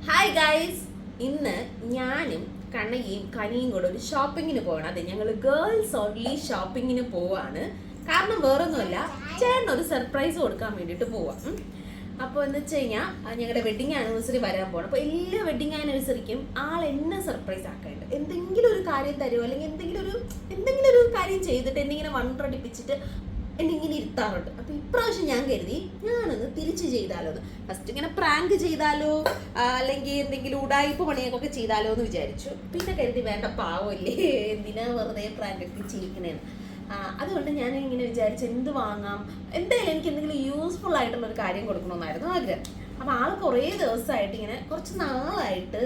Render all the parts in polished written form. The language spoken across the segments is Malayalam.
ഹായ് ഗൈസ്, ഇന്ന് ഞാനും കണ്ണയും കനിയും കൂടെ ഒരു ഷോപ്പിങ്ങിന് പോകണം. അതെ, ഞങ്ങൾ ഗേൾസ് ഓൺലി ഷോപ്പിങ്ങിന് പോവാണ്. കാരണം വേറൊന്നുമല്ല, ചേട്ടനൊരു സർപ്രൈസ് കൊടുക്കാൻ വേണ്ടിയിട്ട് പോവാം. അപ്പോൾ എന്ന് വെച്ച് കഴിഞ്ഞാൽ ഞങ്ങളുടെ വെഡിങ് ആനിവേഴ്സറി വരാൻ പോകണം. അപ്പോൾ എല്ലാ വെഡിങ് ആനിവേഴ്സറിക്കും ആൾ എന്നെ സർപ്രൈസ് ആക്കാനുണ്ട്. എന്തെങ്കിലും ഒരു കാര്യം തരുമോ, അല്ലെങ്കിൽ എന്തെങ്കിലും ഒരു കാര്യം ചെയ്തിട്ട് എന്നെ ഇങ്ങനെ വണ്ടടിപ്പിച്ചിട്ട് എന്നെ ഇങ്ങനെ ഇരുത്താറുണ്ട്. അപ്പോൾ ഇപ്രാവശ്യം ഞാൻ കരുതി ഞാനൊന്ന് തിരിച്ച് ചെയ്താലോ, ഫസ്റ്റ് ഇങ്ങനെ പ്രാങ്ക് ചെയ്താലോ, അല്ലെങ്കിൽ എന്തെങ്കിലും ഉടായ്പ പണിയൊക്കെ ചെയ്താലോ എന്ന് വിചാരിച്ചു. പിന്നെ കരുതി വേണ്ട, പാവല്ലേ, എന്തിനാ വെറുതെ പ്രാങ്ക് ഒക്കെ ചെയ്യിക്കണേന്ന്. അതുകൊണ്ട് ഞാൻ ഇങ്ങനെ വിചാരിച്ചു എന്ത് വാങ്ങാം, എന്തായാലും എനിക്ക് എന്തെങ്കിലും യൂസ്ഫുൾ ആയിട്ടുള്ള ഒരു കാര്യം കൊടുക്കണമെന്നായിരുന്നു ആഗ്രഹം. അപ്പോൾ ആൾ കുറേ ദിവസമായിട്ട് ഇങ്ങനെ കുറച്ച് നാളായിട്ട്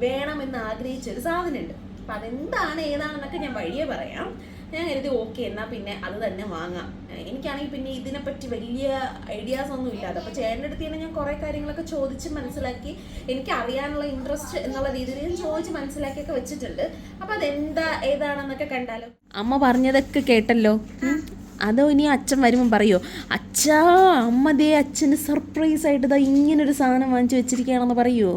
വേണമെന്ന് ആഗ്രഹിച്ചൊരു സാധനമുണ്ട്. അപ്പം അതെന്താണ് ഏതാണെന്നൊക്കെ ഞാൻ വഴിയെ പറയാം. ഞാൻ കരുതി ഓക്കെ, എന്നാൽ പിന്നെ അത് തന്നെ വാങ്ങാം. എനിക്കാണെങ്കിൽ പിന്നെ ഇതിനെപ്പറ്റി വലിയ ഐഡിയാസ് ഒന്നും ഇല്ലാതെ, അപ്പോൾ ചേട്ടൻ്റെ അടുത്ത് തന്നെ ഞാൻ കുറേ കാര്യങ്ങളൊക്കെ ചോദിച്ച് മനസ്സിലാക്കി, എനിക്ക് അറിയാനുള്ള ഇൻട്രസ്റ്റ് എന്നുള്ള രീതിയിൽ ഞാൻ ചോദിച്ച് മനസ്സിലാക്കിയൊക്കെ വെച്ചിട്ടുണ്ട്. അപ്പോൾ ഏതാണെന്നൊക്കെ കണ്ടാലോ. അമ്മ പറഞ്ഞതൊക്കെ കേട്ടല്ലോ. അതോ ഇനി അച്ഛൻ വരുമ്പോൾ പറയോ, അച്ഛാ അമ്മ അച്ഛന് സർപ്രൈസ് ആയിട്ട് ഇതാ ഇങ്ങനൊരു സാധനം വാങ്ങിച്ചു വെച്ചിരിക്കുകയാണെന്ന് പറയുമോ?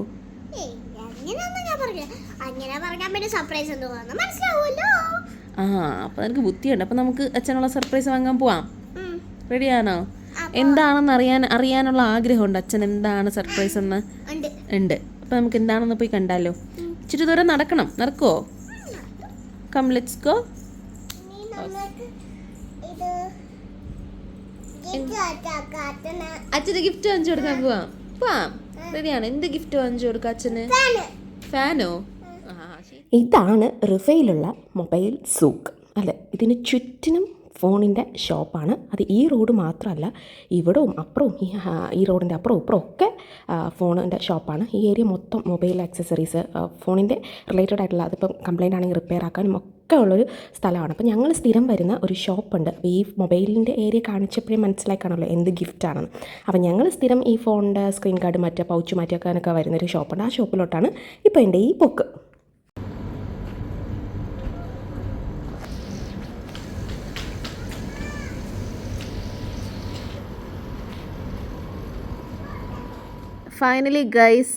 അപ്പോൾ എനിക്ക് ബുദ്ധിയുണ്ട്. അപ്പോൾ നമുക്ക് അച്ഛനുള്ള സർപ്രൈസ് വാങ്ങാൻ പോവാം. റെഡിയാണോ? എന്താണെന്ന് അറിയാനുള്ള ആഗ്രഹമുണ്ട്. അച്ഛൻ എന്താണ് സർപ്രൈസ് എന്ന് ഉണ്ട്. അപ്പോൾ നമുക്ക് എന്താണെന്ന് പോയി കണ്ടാലോ. ഇച്ചിരി ദൂരം നടക്കുമോ? Come let's go. അച്ഛന് ഗിഫ്റ്റ് വാങ്ങിച്ചു കൊടുക്കാൻ പോവാം. റെഡിയാണ്? എന്ത് ഗിഫ്റ്റ് വാങ്ങിച്ചു കൊടുക്കാം അച്ഛന്? ഫാനോ? ഇതാണ് റിഫയിലുള്ള മൊബൈൽ സൂക്ക് അല്ലേ. ഇതിന് ചുറ്റിനും ഫോണിൻ്റെ ഷോപ്പാണ്. അത് ഈ റോഡ് മാത്രമല്ല, ഇവിടവും അപ്പുറവും ഈ റോഡിൻ്റെ അപ്പുറവും ഇപ്പുറവും ഒക്കെ ഫോണിൻ്റെ ഷോപ്പാണ്. ഈ ഏരിയ മൊത്തം മൊബൈൽ ആക്സസറീസ്, ഫോണിൻ്റെ റിലേറ്റഡ് ആയിട്ടുള്ള, അതിപ്പം കംപ്ലൈൻ്റ് ആണെങ്കിൽ റിപ്പയർ ആക്കാനും ഒക്കെ ഉള്ളൊരു സ്ഥലമാണ്. അപ്പോൾ ഞങ്ങൾ സ്ഥിരം വരുന്ന ഒരു ഷോപ്പുണ്ട്. അപ്പോൾ ഈ മൊബൈലിൻ്റെ ഏരിയ കാണിച്ചപ്പോഴേ മനസ്സിലാക്കാണല്ലോ എന്ത് ഗിഫ്റ്റാണെന്ന്. അപ്പോൾ ഞങ്ങൾ സ്ഥിരം ഈ ഫോണിൻ്റെ സ്ക്രീൻ ഗാർഡ് മാറ്റുക, പൗച്ച് മാറ്റിവെക്കാനൊക്കെ വരുന്നൊരു ഷോപ്പുണ്ട്. ആ ഷോപ്പിലോട്ടാണ് ഇപ്പോൾ എൻ്റെ ഈ പോക്ക്. ഫൈനലി ഗൈസ്,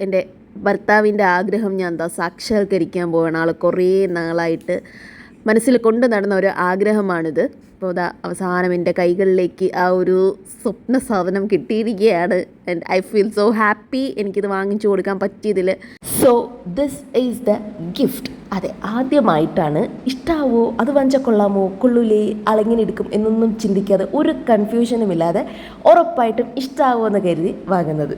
എൻ്റെ ഭർത്താവിൻ്റെ ആഗ്രഹം ഞാൻ സാക്ഷാത്കരിക്കാൻ പോവുകയാണ്. ആൾ കുറേ നാളായിട്ട് മനസ്സിൽ കൊണ്ടു നടന്ന ഒരു ആഗ്രഹമാണിത്. അപ്പോൾ അവസാനം എൻ്റെ കൈകളിലേക്ക് ആ ഒരു സ്വപ്ന സാധനം കിട്ടിയിരിക്കുകയാണ്. And I feel so happy എനിക്കിത് വാങ്ങിച്ചു കൊടുക്കാൻ പറ്റിയതിൽ. So this is the gift. അതെ, ആദ്യമായിട്ടാണ് ഇഷ്ടാവോ, അത് വാങ്ങിച്ചാൽ കൊള്ളാമോ, കൊള്ളൂലേ, അളങ്ങിനെ എടുക്കും എന്നൊന്നും ചിന്തിക്കാതെ, ഒരു കൺഫ്യൂഷനും ഇല്ലാതെ ഉറപ്പായിട്ടും ഇഷ്ടാവോ എന്ന് കരുതി വാങ്ങുന്നത്.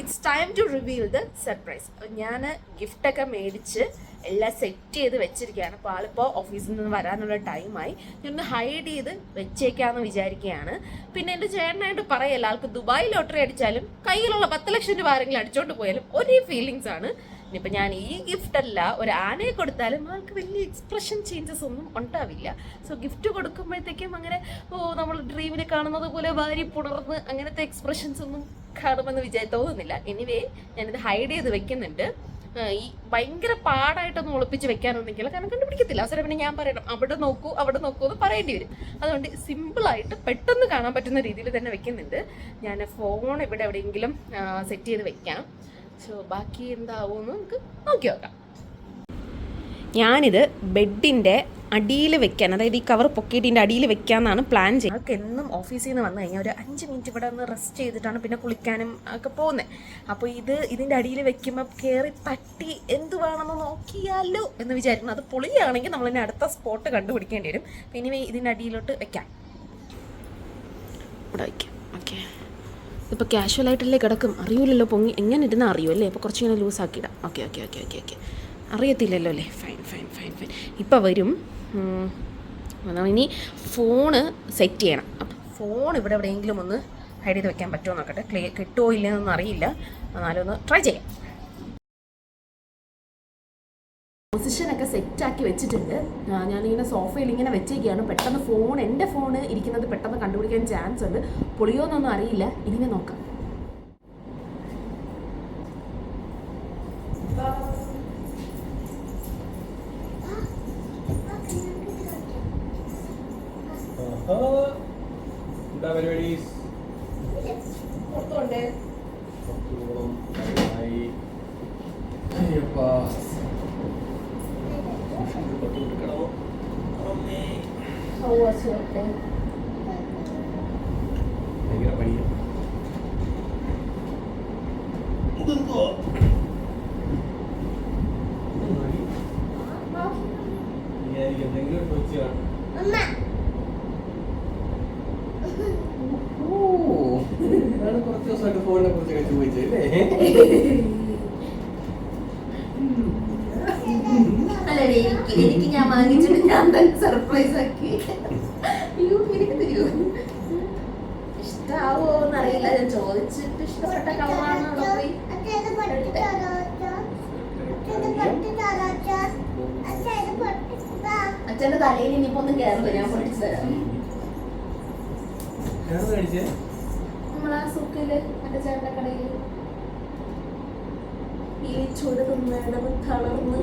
It's time to reveal the surprise. ഞാൻ ഗിഫ്റ്റൊക്കെ മേടിച്ച് എല്ലാം സെറ്റ് ചെയ്ത് വെച്ചിരിക്കുകയാണ്. അപ്പോൾ ആളിപ്പോൾ ഓഫീസിൽ നിന്ന് വരാനുള്ള ടൈമായി. ഞാനൊന്ന് ഹൈഡ് ചെയ്ത് വെച്ചേക്കാമെന്ന് വിചാരിക്കുകയാണ്. പിന്നെ എൻ്റെ ചേട്ടനായിട്ട് പറയല്ല, ആൾക്ക് ദുബായ് ലോട്ടറി അടിച്ചാലും കയ്യിലുള്ള 10 ലക്ഷം രൂപ ആരെങ്കിലും അടിച്ചോണ്ട് പോയാലും ഒരേ ഫീലിങ്സ് ആണ്. ഇനിയിപ്പോൾ ഞാൻ ഈ ഗിഫ്റ്റ് അല്ല ഒരു ആനയെ കൊടുത്താലും ആൾക്ക് വലിയ എക്സ്പ്രഷൻ ചേഞ്ചസ് ഒന്നും ഉണ്ടാവില്ല. സോ ഗിഫ്റ്റ് കൊടുക്കുമ്പോഴത്തേക്കും അങ്ങനെ നമ്മൾ ഡ്രീമിൽ കാണുന്നത് പോലെ വാരി പുണർന്ന് അങ്ങനത്തെ എക്സ്പ്രഷൻസ് ഒന്നും കാണുമെന്ന് തോന്നുന്നില്ല. എനിവേ ഞാനിത് ഹൈഡ് ചെയ്ത് വെക്കുന്നുണ്ട്. ഈ ഭയങ്കര പാടായിട്ടൊന്നും ഒളിപ്പിച്ച് വെക്കാനൊന്നെങ്കിൽ കാരണം കണ്ടുപിടിക്കത്തില്ല. അവസരം പിന്നെ ഞാൻ പറയണം അവിടെ നോക്കൂ എന്ന് പറയേണ്ടി വരും. അതുകൊണ്ട് സിമ്പിളായിട്ട് പെട്ടെന്ന് കാണാൻ പറ്റുന്ന രീതിയിൽ തന്നെ വെക്കുന്നുണ്ട്. ഞാൻ ഫോൺ ഇവിടെ എവിടെയെങ്കിലും സെറ്റ് ചെയ്ത് വെക്കാം. സോ ബാക്കി എന്താവുമെന്ന് നമുക്ക് നോക്കി നോക്കാം. ഞാനിത് ബെഡിൻ്റെ അടിയിൽ വെക്കാൻ, അതായത് ഈ കവർ പൊക്കറ്റിൻ്റെ അടിയിൽ വെക്കാമെന്നാണ് പ്ലാൻ ചെയ്യുന്നത്. നമുക്ക് എന്നും ഓഫീസിൽ നിന്ന് വന്നു കഴിഞ്ഞാൽ ഒരു 5 മിനിറ്റ് ഇവിടെ ഒന്ന് റെസ്റ്റ് ചെയ്തിട്ടാണ് പിന്നെ കുളിക്കാനും ഒക്കെ പോകുന്നത്. അപ്പോൾ ഇതിൻ്റെ അടിയിൽ വെക്കുമ്പോൾ കയറി തട്ടി എന്ത് വേണമെന്ന് നോക്കിയാലോ എന്ന് വിചാരിക്കണം. അത് പൊളിയാണെങ്കിൽ നമ്മളിനി അടുത്ത സ്പോട്ട് കണ്ടുപിടിക്കേണ്ടി വരും. ഇനി ഇതിൻ്റെ അടിയിലോട്ട് വെക്കാം, ഇവിടെ വയ്ക്കാം. ഓക്കെ, ഇപ്പോൾ ക്യാഷ്വലായിട്ടല്ലേ കിടക്കും, അറിയില്ലല്ലോ പൊങ്ങി എങ്ങനെ ഇരുന്നാൽ അറിയുമല്ലേ. അപ്പോൾ കുറച്ചിങ്ങനെ ലൂസാക്കിയിടാം. ഓക്കെ അറിയത്തില്ലല്ലോ അല്ലേ. ഫൈൻ. ഇപ്പോൾ വരും. ഇനി ഫോണ് സെറ്റ് ചെയ്യണം. അപ്പം ഫോൺ ഇവിടെ എവിടെയെങ്കിലും ഒന്ന് ഹൈഡ് ചെയ്ത് വെക്കാൻ പറ്റുമോ നോക്കട്ടെ. കിട്ടുമോ ഇല്ലെന്നൊന്നും അറിയില്ല, എന്നാലും ഒന്ന് ട്രൈ ചെയ്യാം. പൊസിഷനൊക്കെ സെറ്റാക്കി വെച്ചിട്ടുണ്ട്. ഞാനിങ്ങനെ സോഫയിൽ ഇങ്ങനെ വെച്ചേക്കുകയാണ്. പെട്ടെന്ന് എൻ്റെ ഫോണ് ഇരിക്കുന്നത് പെട്ടെന്ന് കണ്ടുപിടിക്കാൻ ചാൻസ് ഉണ്ട്. പൊളിയോന്നൊന്നും അറിയില്ല. ഇതിനെ നോക്കാം. എന്താ പരിപാടി? പുറത്തുണ്ട്. ഭയങ്കര പണിയാണ്. എന്തെങ്കിലും ചോദിച്ചാണ്. കുറച്ച് ദിവസമായിട്ട് ഫോണിനെ കുറിച്ചൊക്കെ ചോദിച്ചല്ലേ? എനിക്ക് ഞാൻ വാങ്ങിച്ചിട്ട് ഞാൻ തന്നെ സർപ്രൈസ് ആക്കി. എനിക്ക് തരൂ. ഇഷ്ടാവോന്നറിയില്ല. ഞാൻ ചോദിച്ചിട്ട് ഇഷ്ടപ്പെട്ട കളറാണ്. അവിടെ പോയി അച്ഛന്റെ തലയിൽ ഇനിയിപ്പോ ഒന്നും കയറില്ല. ഞാൻ പഠിച്ചു തരാം. നമ്മളാ സുക്കില് എന്റെ ചേട്ടന്റെ കടയില് ഈ ചുടുന്നേടം തളർന്ന്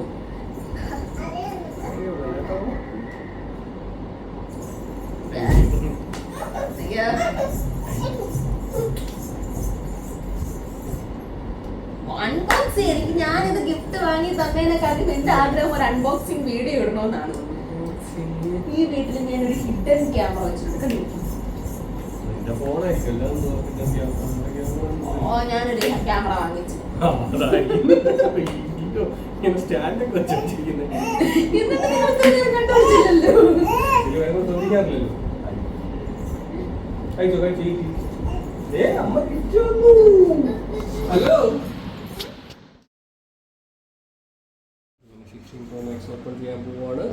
അൺബോക്സിങ്. എനിക്ക് ഞാനിത് ഗിഫ്റ്റ് വാങ്ങി തന്നതിനെക്കാട്ടും എന്റെ ആഗ്രഹം ഒരു അൺബോക്സിങ് വീഡിയോ ഇടണമെന്നാണ്. ഈ വീട്ടിൽ ഞാൻ ഒരു ഹിഡൻ ക്യാമറ വെച്ചിട്ടുണ്ട്. ഞാനൊരു ക്യാമറ വാങ്ങിച്ചു. ഹലോ, 16 Pro Max ഓപ്പൺ ചെയ്യാൻ പോവാണ്.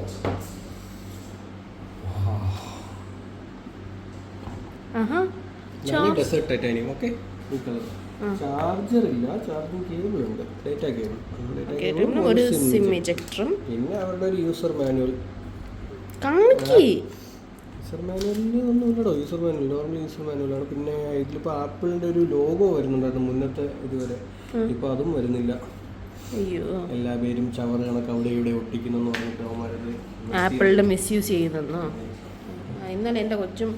Desert titanium. ഓക്കെ, ഈ കളർ. ചാർജർ ഇല്ല, ചാർജിങ് കേബിൾ ഉണ്ട്. ഡേറ്റ കേബിൾ, ഒരു സിം ഇജക്ടറും പിന്നെ അവരുടെ ഒരു യൂസർ മാനുവൽ. യൂസർ മാനുവലിൽ ഒന്നും ഇല്ലടോ. യൂസർ മാനുവൽ നോർമൽ യൂസർ മാനുവലാണ്. പിന്നെ ഇതിലിപ്പോൾ ആപ്പിളിൻ്റെ ഒരു ലോഗോ വരുന്നുണ്ടായിരുന്നു മുന്നത്തെ ഇതുവരെ. ഇപ്പോൾ അതും വരുന്നില്ല. എല്ലാ പേരും ചവർ കണക്ക് അവിടെ ഇവിടെ ഒട്ടിക്കുന്നു പറഞ്ഞിട്ട് അവന്മാരത് ആപ്പിളിൻ്റെ മിസ്യൂസ് ചെയ്യുന്നെന്നോ. ഇന്നലെ എൻ്റെ കൊച്ചും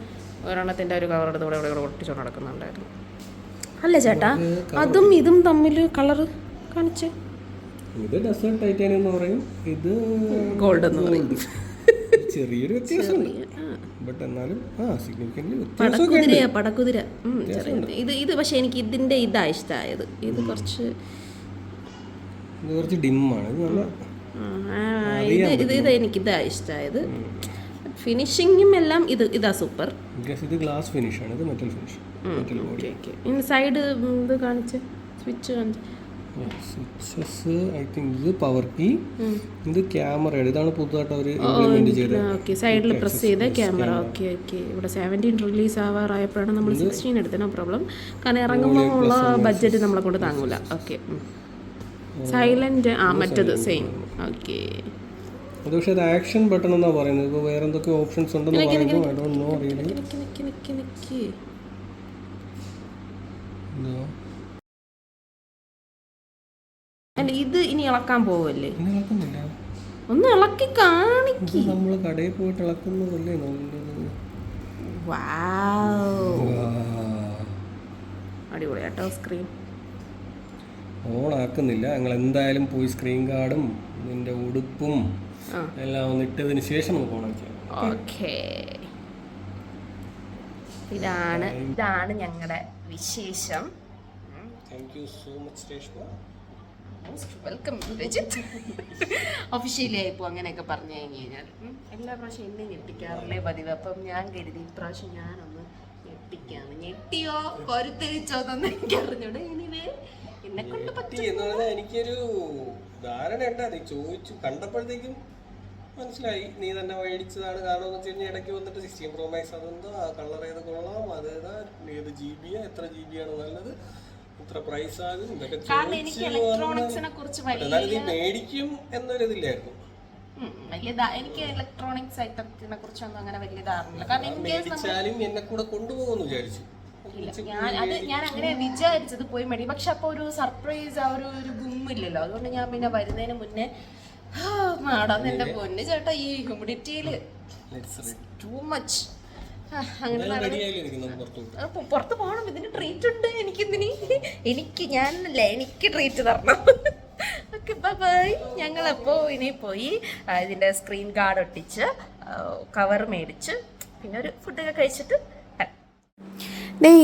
ഒരെണ്ണത്തിൻ്റെ ഒരു കവർ എടുത്ത് ഇവിടെ ഇവിടെ ഒട്ടിച്ചോണ്ട് നടക്കുന്നുണ്ടായിരുന്നു. അല്ല ചേട്ടാ, അതും ഇതും തമ്മിൽ കളർ കാണിച്ച്. ഇത് ഡെസേർട്ട് ടൈറ്റാനിയം എന്ന് പറയും, ഇത് ഗോൾഡ് എന്ന് പറയും. ചെറിയൊരു വ്യത്യാസമുണ്ട്, ബട്ട് എന്നാലും പടക്കുതിര. ഇത് പക്ഷെ എനിക്ക് ഇതിൻ്റെ ഇതാ ഇഷ്ടമായത്. ഇത് കുറച്ച് ഡിമ്മാണ്. ഇത് എനിക്ക് ഇതാ ഇഷ്ടമായത്. ഫിനിഷിങ്ങും എല്ലാം ഇതാ സൂപ്പർ. ഇത് ഗ്ലാസ് ഫിനിഷ് ആണ്, ഇത് മെറ്റൽ ഫിനിഷ്. ഇനി സൈഡ് ഇത് കാണിച്ച് സ്വിച്ച് കാണിച്ച്. സ്വിച്ചസ് ഐ തിങ്ക് ഇത് പവർ കീ, ഇത് ക്യാമറയാണ്. ഇതാണ് പുതുതായിട്ട് അവർ ഇംപ്ലിമെന്റ് ചെയ്തത്. ഓക്കെ, സൈഡിൽ പ്രസ് ചെയ്ത ക്യാമറ. Okay okay. ഇവിടെ 17 റിലീസ് ആവാറായപ്പോഴാണ് നമ്മൾ 16 എടുത്തത്. No problem. കാരണം ഇറങ്ങുമ്പോൾ ഉള്ള ബഡ്ജറ്റ് നമ്മളെ കൊണ്ട് താങ്ങൂല. ഓക്കെ. സൈലന്റ് മറ്റത് സെയിം. ഓക്കെ. അത് പക്ഷേ അത് ആക്ഷൻ ബട്ടൺ എന്നാ പറയുന്നത്. ഇപ്പോൾ വേറെ എന്തൊക്കെ ഓപ്ഷൻസ് ഉണ്ടെന്ന് പറയുന്നു. I don't know really. അല്ല, ഇത് ഇനി ഇളക്കാൻ പോവല്ലേ? ഒന്ന് ഇളക്കി കാണിക്ക്. നമ്മൾ കടയിൽ പോയിട്ട് ഇളക്കുന്നതല്ലേ നല്ലത്. അടിപൊളി കേട്ടോ. സ്ക്രീൻ ഓൺ ആക്കുന്നില്ല. ഞങ്ങൾ എന്തായാലും പോയി സ്ക്രീൻ ഗാർഡും നിന്റെ ഉടുപ്പും എല്ലാം ഒന്ന് ഇട്ടതിന് ശേഷം നമുക്ക് ഓൺ ആക്കാം. ഓക്കെ. ഇതാണ് ഞങ്ങളുടെ വിശേഷം. Thank you so much Reshma. Welcome Rajith. Officially ആയിപ്പോൾ അങ്ങനെയൊക്കെ പറഞ്ഞു കഴിഞ്ഞാൽ എല്ലാ പ്രാവശ്യം എന്നെ ഞെട്ടിക്കാറില്ലേ പതിവ്. അപ്പം ഞാൻ കരുതി ഇപ്രാവശ്യം ഞാനൊന്ന് ഞെട്ടിക്കാന്ന്. ഞെട്ടിയോ കൊരുത്തരിച്ചോ എന്നൊന്നും എനിക്ക് അറിഞ്ഞൂടെ. എനിവേ എന്നെ കൊണ്ട് പറ്റി എന്ന് പറഞ്ഞാൽ എനിക്കൊരു ധാരണ ഉണ്ടായി. ചോദിച്ചു കണ്ടപ്പോഴത്തേക്കും മനസ്സിലായി നീ തന്നെ മേടിച്ചതാണ്. കാരണം എന്ന് വെച്ച് കഴിഞ്ഞാൽ ഇടയ്ക്ക് വന്നിട്ട് 16 Pro Max അതെന്തോ ആ കളർ ഏത് കൊള്ളാം, അതേതാ, ഏത് GB, എത്ര GB ആണ് നല്ലത്, എത്ര പ്രൈസ് ആകും, ഇതൊക്കെ മേടിക്കും എന്നൊരിതില്ലായിരുന്നു. എനിക്ക് ഇലക്ട്രോണിക്സ് ഐറ്റത്തിനെ കുറിച്ചൊന്നും അങ്ങനെ വലിയ ധാരണയില്ല. കാരണം മേടിച്ചാലും എന്നെ കൂടെ കൊണ്ടുപോകുമെന്ന് വിചാരിച്ചു. ഞാൻ അങ്ങനെ വിചാരിച്ചത് പോയി മേടിക്കും. പക്ഷെ അപ്പൊ ഒരു സർപ്രൈസ് ആ ഒരു ഗുമ്മില്ലല്ലോ. അതുകൊണ്ട് ഞാൻ പിന്നെ വരുന്നതിന് മുന്നേ നാടാന്ന് എന്റെ പൊന്ന് ചേട്ടാ, ഈ ഹ്യൂമിഡിറ്റിയില് ടൂ മച്ച്. അങ്ങനെ പുറത്ത് പോകണം. ഇതിന് ട്രീറ്റ് ഉണ്ട്. എനിക്ക് ഞാനല്ല, എനിക്ക് ട്രീറ്റ് തരണം. Okay bye. ഞങ്ങളപ്പോൾ ഇനി പോയി ഇതിൻ്റെ സ്ക്രീൻ ഗാർഡ് ഒട്ടിച്ച് കവർ മേടിച്ച് പിന്നെ ഒരു ഫുഡൊക്കെ കഴിച്ചിട്ട്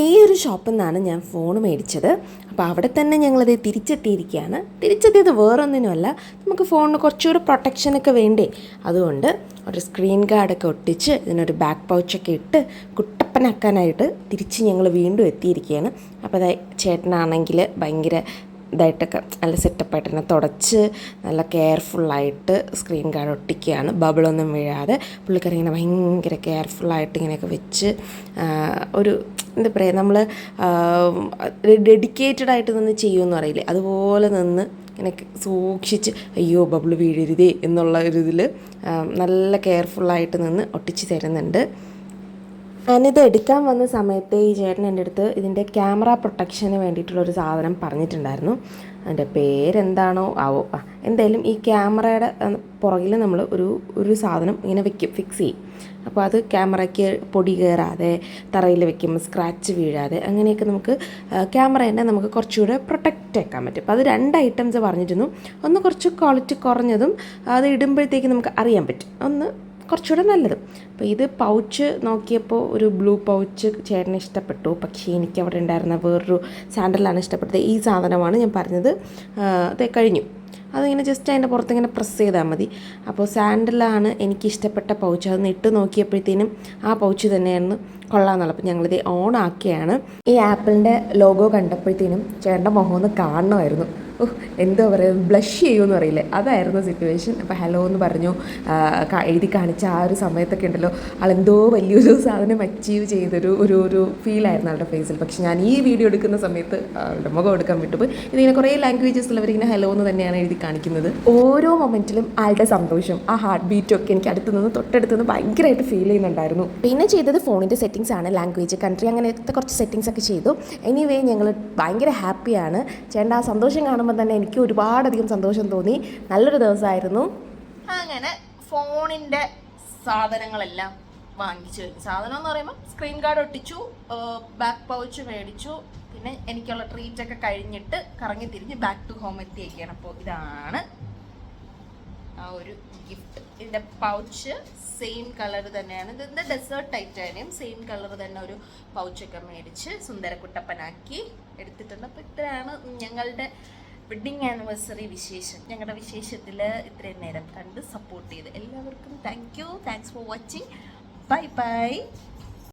ഈ ഒരു ഷോപ്പിൽ നിന്നാണ് ഞാൻ ഫോൺ മേടിച്ചത്. അപ്പോൾ അവിടെ തന്നെ ഞങ്ങളത് തിരിച്ചെത്തിയിരിക്കുകയാണ്. തിരിച്ചെത്തിയത് വേറൊന്നിനുമല്ല, നമുക്ക് ഫോണിന് കുറച്ചുകൂടി പ്രൊട്ടക്ഷനൊക്കെ വേണ്ടേ, അതുകൊണ്ട് ഒരു സ്ക്രീൻ ഗാർഡൊക്കെ ഒട്ടിച്ച് ഇതിനൊരു ബാക്ക് പൗച്ചൊക്കെ ഇട്ട് കുട്ടപ്പനാക്കാനായിട്ട് തിരിച്ച് ഞങ്ങൾ വീണ്ടും എത്തിയിരിക്കുകയാണ്. അപ്പോൾ അതായത് ചേട്ടനാണെങ്കിൽ ഭയങ്കര ഇതായിട്ടൊക്കെ നല്ല സെറ്റപ്പായിട്ട് തന്നെ തുടച്ച് നല്ല കെയർഫുള്ളായിട്ട് സ്ക്രീൻ ഗാർഡ് ഒട്ടിക്കുകയാണ്, ബബിളൊന്നും വീഴാതെ. പുള്ളിക്കാരി ഇങ്ങനെ ഭയങ്കര കെയർഫുള്ളായിട്ട് ഇങ്ങനെയൊക്കെ വെച്ച് ഒരു എന്താ പറയുക, നമ്മൾ ഡെഡിക്കേറ്റഡ് ആയിട്ട് നിന്ന് ചെയ്യുമെന്ന് പറയില്ലേ, അതുപോലെ നിന്ന് ഇങ്ങനെ സൂക്ഷിച്ച് അയ്യോ ബബിൾ വീഴരുതേ എന്നുള്ള ഒരു ഇതിൽ നല്ല കെയർഫുള്ളായിട്ട് നിന്ന് ഒട്ടിച്ച് തരുന്നുണ്ട്. ഞാനിത് എടുക്കാൻ വന്ന സമയത്ത് ഈ ചേട്ടൻ എൻ്റെ അടുത്ത് ഇതിൻ്റെ ക്യാമറ പ്രൊട്ടക്ഷന് വേണ്ടിയിട്ടുള്ളൊരു സാധനം പറഞ്ഞിട്ടുണ്ടായിരുന്നു. അതിൻ്റെ പേരെന്താണോ ആവോ, എന്തായാലും ഈ ക്യാമറയുടെ പുറകിൽ നമ്മൾ ഒരു സാധനം ഇങ്ങനെ വെക്കും, ഫിക്സ് ചെയ്യും. അപ്പോൾ അത് ക്യാമറയ്ക്ക് പൊടി കയറാതെ, തറയിൽ വെക്കുമ്പോൾ സ്ക്രാച്ച് വീഴാതെ, അങ്ങനെയൊക്കെ നമുക്ക് ക്യാമറേനെ നമുക്ക് കുറച്ചുകൂടെ പ്രൊട്ടക്റ്റ് ആക്കാൻ പറ്റും. അപ്പോൾ അത് 2 ഐറ്റംസ് പറഞ്ഞിരുന്നു. ഒന്ന് കുറച്ച് ക്വാളിറ്റി കുറഞ്ഞതും അത് ഇടുമ്പോഴത്തേക്ക് നമുക്ക് അറിയാൻ പറ്റും, ഒന്ന് കുറച്ചുകൂടെ നല്ലത്. അപ്പോൾ ഇത് പൗച്ച് നോക്കിയപ്പോൾ ഒരു ബ്ലൂ പൗച്ച് ചേട്ടന് ഇഷ്ടപ്പെട്ടു. പക്ഷേ എനിക്ക് അവിടെ ഉണ്ടായിരുന്ന വേറൊരു സാൻഡലാണ് ഇഷ്ടപ്പെട്ടത്. ഈ സാധനമാണ് ഞാൻ പറഞ്ഞത്. അത് കഴിഞ്ഞു. അതിങ്ങനെ ജസ്റ്റ് അതിൻ്റെ പുറത്തിങ്ങനെ പ്രസ് ചെയ്താൽ മതി. അപ്പോൾ സാൻഡലാണ് എനിക്കിഷ്ടപ്പെട്ട പൗച്ച്. അതൊന്ന് ഇട്ട് നോക്കിയപ്പോഴത്തേനും ആ പൗച്ച് തന്നെയായിരുന്നു കൊള്ളാമെന്നുള്ളത്. അപ്പോൾ ഞങ്ങളിത് ഓൺ ആക്കിയാണ്. ഈ ആപ്പിളിൻ്റെ ലോഗോ കണ്ടപ്പോഴത്തേനും ചേട്ടൻ്റെ മുഖം ഒന്ന് കാണണമായിരുന്നു. എന്തോ പറയുക, ബ്ലഷ് ചെയ്യുമെന്ന് പറയില്ലേ, അതായിരുന്നു സിറ്റുവേഷൻ. അപ്പോൾ ഹലോ എന്ന് പറഞ്ഞു എഴുതി കാണിച്ച ആ ഒരു സമയത്തൊക്കെ ഉണ്ടല്ലോ, ആളെന്തോ വലിയൊരു സാധനം അച്ചീവ് ചെയ്തൊരു ഒരു ഫീലായിരുന്നു ആളുടെ ഫേസിൽ. പക്ഷെ ഞാൻ ഈ വീഡിയോ എടുക്കുന്ന സമയത്ത് ആളുടെ മുഖം എടുക്കാൻ വിട്ടുപോയി. ഇതിങ്ങനെ കുറേ ലാംഗ്വേജസിലവരിങ്ങനെ ഹലോ എന്ന് തന്നെയാണ് എഴുതി കാണിക്കുന്നത്. ഓരോ മൊമെൻറ്റിലും ആളുടെ സന്തോഷം, ആ ഹാർട്ട് ബീറ്റും ഒക്കെ എനിക്ക് തൊട്ടടുത്ത് നിന്ന് ഭയങ്കരമായിട്ട് ഫീൽ ചെയ്യുന്നുണ്ടായിരുന്നു. പിന്നെ ചെയ്തത് ഫോണിൻ്റെ സെറ്റിങ്സ് ആണ്, ലാംഗ്വേജ്, കൺട്രി, അങ്ങനത്തെ കുറച്ച് സെറ്റിങ്സ് ഒക്കെ ചെയ്തു. എനിവേ ഞങ്ങൾ ഭയങ്കര ഹാപ്പിയാണ്. ചേട്ടൻ ആ സന്തോഷം കാണുമ്പോൾ തന്നെ എനിക്ക് ഒരുപാടധികം സന്തോഷം തോന്നി. നല്ലൊരു ദിവസമായിരുന്നു. അങ്ങനെ ഫോണിൻ്റെ സാധനങ്ങളെല്ലാം വാങ്ങിച്ചു കഴിഞ്ഞു. സാധനം എന്ന് പറയുമ്പോൾ സ്ക്രീൻ ഗാർഡ് ഒട്ടിച്ചു, ബാക്ക് പൗച്ച് മേടിച്ചു, പിന്നെ എനിക്കുള്ള ട്രീറ്റൊക്കെ കഴിഞ്ഞിട്ട് കറങ്ങി തിരിഞ്ഞ് ബാക്ക് ടു ഹോം എത്തിയൊക്കെയാണ്. അപ്പോൾ ഇതാണ് ആ ഒരു ഗിഫ്റ്റ്. ഇതിൻ്റെ പൗച്ച് സെയിം കളർ തന്നെയാണ്. ഇതിൻ്റെ ഡെസേർട്ട് ടൈറ്റാനിയം സെയിം കളർ തന്നെ ഒരു പൗച്ചൊക്കെ മേടിച്ച് സുന്ദരക്കുട്ടപ്പനാക്കി എടുത്തിട്ടുണ്ട്. അപ്പോൾ ഇത്രയാണ് ഞങ്ങളുടെ വെഡ്ഡിങ് ആനിവേഴ്സറി വിശേഷം. ഞങ്ങളുടെ വിശേഷത്തിൽ ഇത്രയും നേരം കണ്ട് സപ്പോർട്ട് ചെയ്ത് എല്ലാവർക്കും thanks for watching. Bye bye.